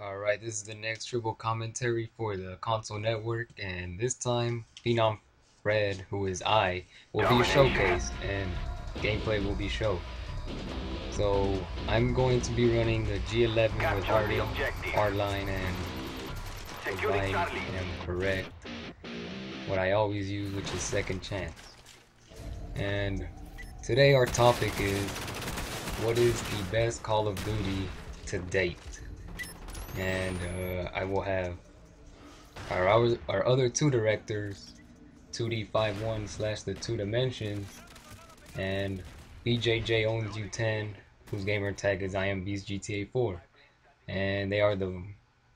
Alright, this is the next triple commentary for the console network, and this time Phenom Fred, who is I, will be Domination. showcased and gameplay will be shown. So I'm going to be running the G11 with Capture the Hardy, objective. hardline, and if Securing I Charlie. am correct, what I always use, which is second chance. And today our topic is what is the best Call of Duty to date? And I will have our other two directors, 2D51 slash the two dimensions, and BJJ owns you 10, whose gamer tag is IMB's GTA 4. And they are the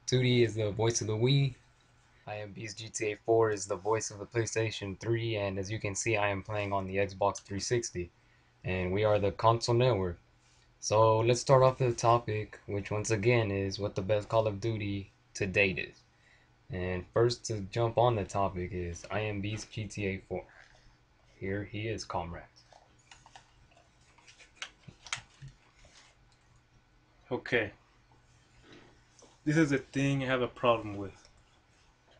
2D is the voice of the Wii, IMB's GTA 4 is the voice of the PlayStation 3, and as you can see, I am playing on the Xbox 360. And we are the console network. So let's start off with the topic, which once again is what the best Call of Duty to date is. And first to jump on the topic is IMB's GTA 4. Here he is, comrades. Okay, this is the thing I have a problem with.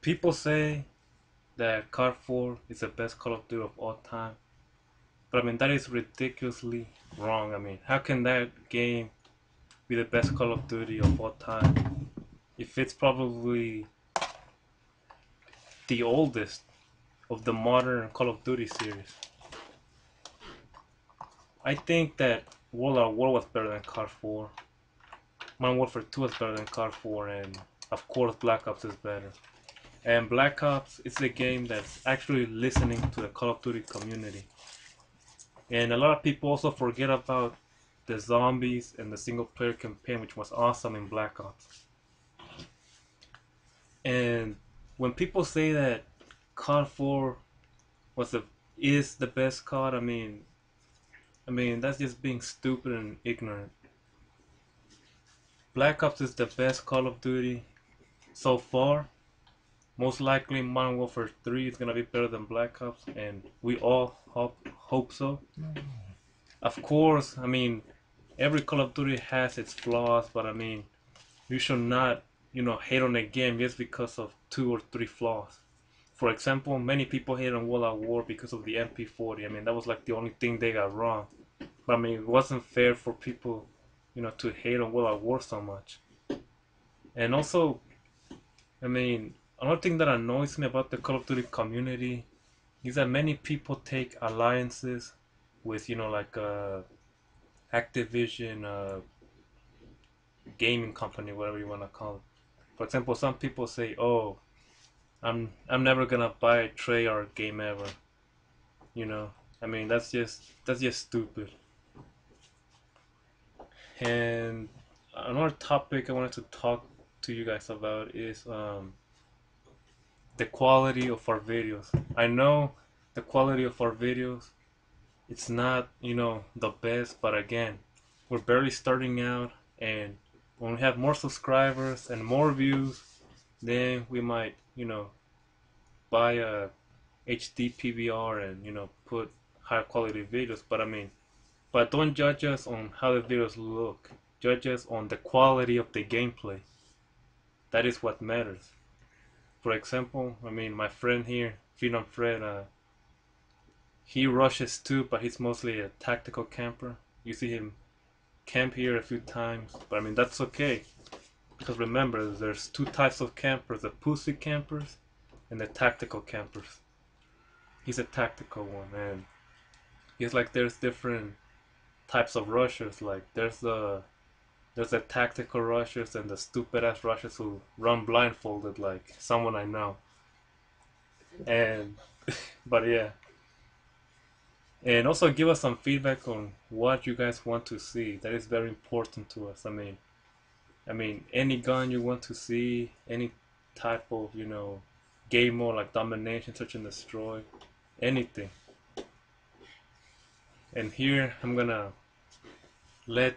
People say that COD 4 is the best Call of Duty of all time, but I mean, that is ridiculously wrong. I mean, how can that game be the best Call of Duty of all time if it's probably the oldest of the modern Call of Duty series? I think that World at War was better than COD 4, Modern Warfare 2 is better than COD 4, and of course Black Ops is better. And Black Ops is a game that's actually listening to the Call of Duty community. And a lot of people also forget about the zombies and the single player campaign, which was awesome in Black Ops. And when people say that COD 4 was the is the best COD, I mean that's just being stupid and ignorant. Black Ops is the best Call of Duty so far. Most likely, Modern Warfare 3 is gonna be better than Black Ops, and we all hope so. Of course, I mean, every Call of Duty has its flaws, but I mean, you should not, hate on a game just because of two or three flaws. For example, many people hate on World at War because of the MP40. I mean, that was like the only thing they got wrong. But I mean, it wasn't fair for people, to hate on World at War so much. And also, I mean, another thing that annoys me about the Call of Duty community is that many people take alliances with, like Activision, gaming company, whatever you want to call it. For example, some people say, "Oh, I'm never gonna buy a Treyarch game ever." You know, I mean, that's just stupid. And another topic I wanted to talk to you guys about is the quality of our videos. I know the quality of our videos, it's not, the best, but again, we're barely starting out, and when we have more subscribers and more views, then we might, buy a HD PVR and, put high quality videos. But I mean, but don't judge us on how the videos look. Judge us on the quality of the gameplay. That is what matters. For example, I mean, my friend here, Phenom Fred, he rushes too, but he's mostly a tactical camper. You see him camp here a few times, but I mean, that's okay. Because remember, there's two types of campers, the pussy campers and the tactical campers. He's a tactical one, and he's like, there's different types of rushers. Like there's the tactical rushers and the stupid ass rushers who run blindfolded like someone I know. And but yeah, and also give us some feedback on what you guys want to see. That is very important to us. I mean, any gun you want to see, any type of, game mode like domination, search and destroy, anything. And here I'm gonna let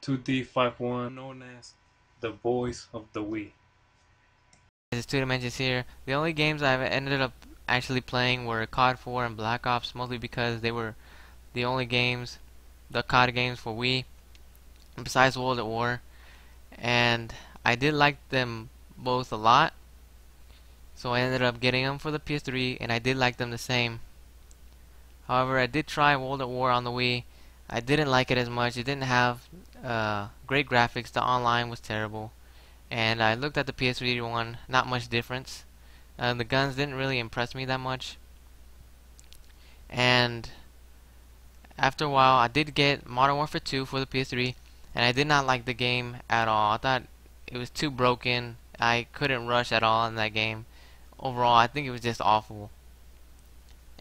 2D51, known as the voice of the Wii. It's two dimensions here. The only games I've ended up actually playing were COD 4 and Black Ops, mostly because they were the only games, the COD games for Wii, besides World at War. And I did like them both a lot, so I ended up getting them for the PS3, and I did like them the same. However, I did try World at War on the Wii. I didn't like it as much. It didn't have great graphics. The online was terrible. And I looked at the PS3 one, not much difference. The guns didn't really impress me that much. And after a while, I did get Modern Warfare 2 for the PS3, and I did not like the game at all. I thought it was too broken. I couldn't rush at all in that game. Overall, I think it was just awful.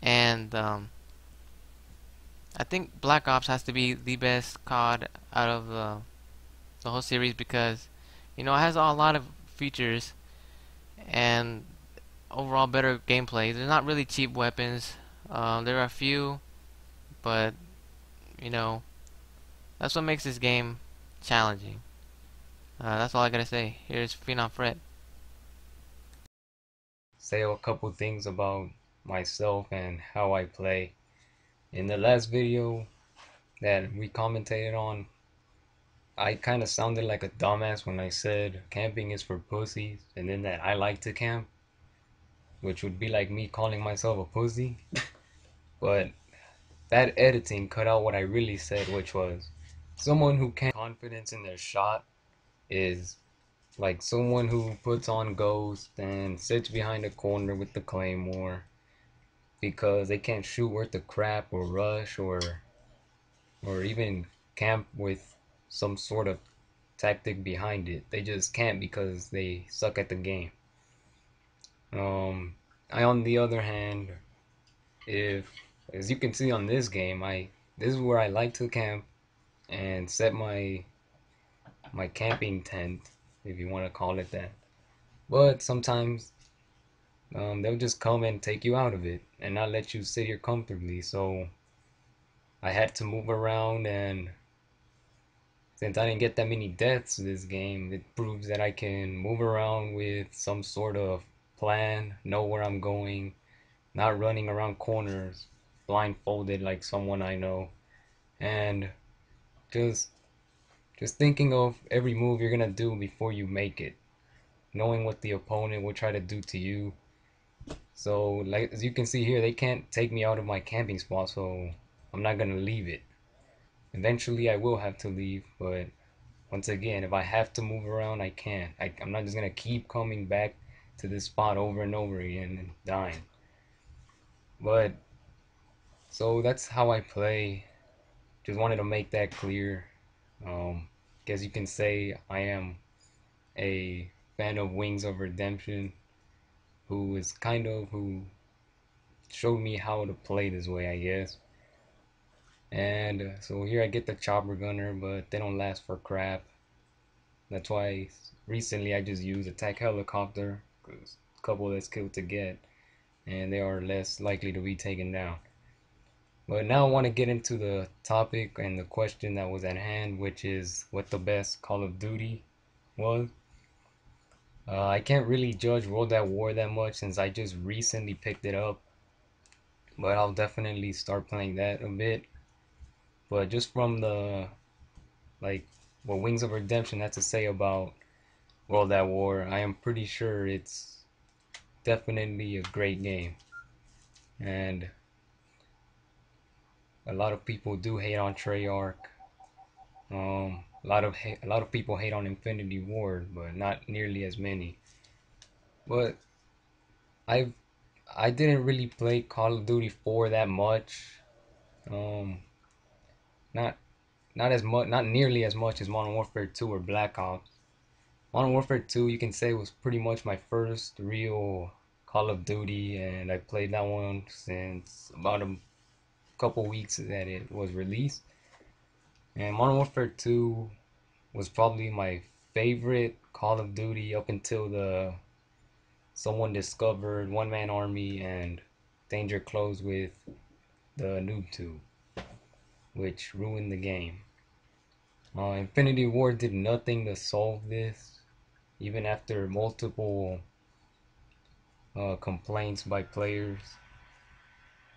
And I think Black Ops has to be the best COD out of the whole series because, it has a lot of features and overall better gameplay. There's not really cheap weapons. There are a few, but you know that's what makes this game challenging. That's all I gotta say. Here's Phenom Fred. Say a couple things about myself and how I play. In the last video that we commentated on, I kind of sounded like a dumbass when I said camping is for pussies, and then that I like to camp, which would be like me calling myself a pussy. But that editing cut out what I really said, which was someone who can't confidence in their shot is like someone who puts on Ghost and sits behind a corner with the claymore because they can't shoot worth a crap or rush or even camp with some sort of tactic behind it. They just can't because they suck at the game. I on the other hand, if as you can see on this game, I this is where I like to camp and set my camping tent, if you want to call it that. But sometimes they'll just come and take you out of it and not let you sit here comfortably. So I had to move around, and since I didn't get that many deaths this game, it proves that I can move around with some sort of plan, know where I'm going, not running around corners blindfolded like someone I know, and just just thinking of every move you're gonna do before you make it, knowing what the opponent will try to do to you. So like as you can see here, they can't take me out of my camping spot, so I'm not gonna leave it. Eventually I will have to leave, but once again, if I have to move around, I can. I'm not just gonna keep coming back to this spot over and over again and dying. But so that's how I play. Just wanted to make that clear. Guess you can say I am a fan of Wings of Redemption, who showed me how to play this way, I guess. And so here I get the chopper gunner, but they don't last for crap. That's why recently I just use attack helicopter, because a couple less kills to get, and they are less likely to be taken down. But now I want to get into the topic and the question that was at hand, which is what the best Call of Duty was. I can't really judge World at War that much since I just recently picked it up, but I'll definitely start playing that a bit. But just from the like what Wings of Redemption had to say about World at War, I am pretty sure it's definitely a great game. And a lot of people do hate on Treyarch. A lot of people hate on Infinity Ward, but not nearly as many. But I I didn't really play Call of Duty 4 that much. Um, not not as much, not nearly as much as Modern Warfare 2 or Black Ops. Modern Warfare 2, you can say, was pretty much my first real Call of Duty, and I played that one since about a couple weeks that it was released. And Modern Warfare 2 was probably my favorite Call of Duty up until the someone discovered One Man Army and Danger Close with the noob tube, which ruined the game. Infinity Ward did nothing to solve this, even after multiple complaints by players.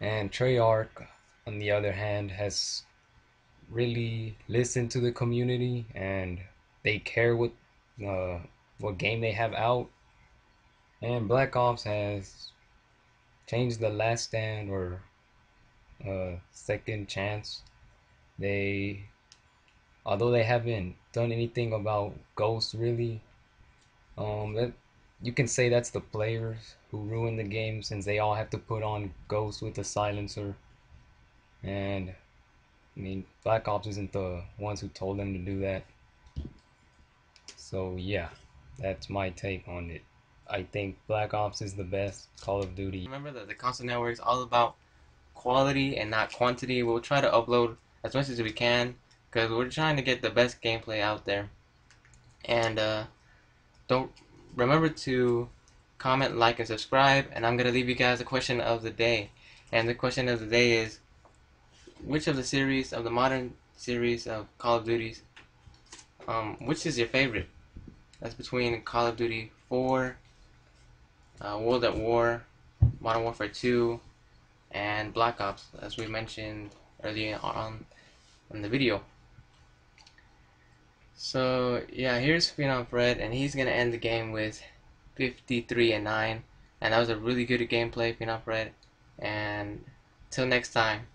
And Treyarch, on the other hand, has really listened to the community, and they care what what game they have out. And Black Ops has changed the Last Stand or Second Chance. They, although they haven't done anything about Ghosts really, that you can say that's the players who ruin the game since they all have to put on Ghosts with a silencer. And I mean, Black Ops isn't the ones who told them to do that. So yeah, that's my take on it. I think Black Ops is the best Call of Duty. Remember that the console network is all about quality and not quantity. We'll try to upload as much as we can because we're trying to get the best gameplay out there. And don't remember to comment, like, and subscribe. And I'm gonna leave you guys a question of the day. And the question of the day is, which of the series of the modern series of Call of Duties, which is your favorite? That's between Call of Duty 4, World at War, Modern Warfare 2, and Black Ops, as we mentioned earlier on in the video. So yeah, here's Phenom Fred, and he's gonna end the game with 53-9, and that was a really good gameplay, Phenom Fred. And till next time.